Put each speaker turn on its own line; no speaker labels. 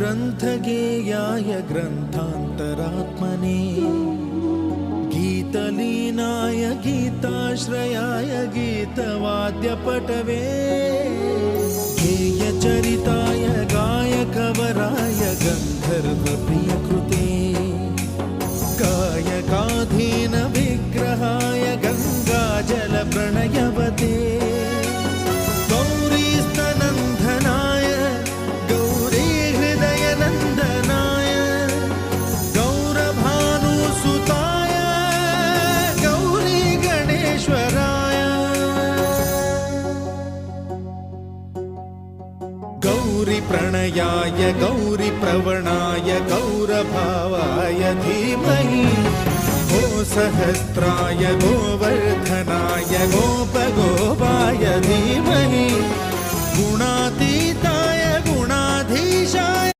ग्रन्थगेयाय ग्रन्थान्तरात्मने गीतलीनाय गीताश्रयाय गीतवाद्यपटवे गेयचरिताय गायकवराय गन्धर्वप्रियकृते गायकाधीन विग्रहाय गङ्गाजलप्रणयवते गौरीस्तनन्दनाय गौरीहृदयनन्दनाय गौरभानुसुताय गौरीगणेश्वराय गौरीप्रणयाय गौरीप्रवणाय गौरभावाय धीमहि गोसहस्राय गोवर्धनाय गोपगोपाय धीमहि गुणातीताय गुणाधीशाय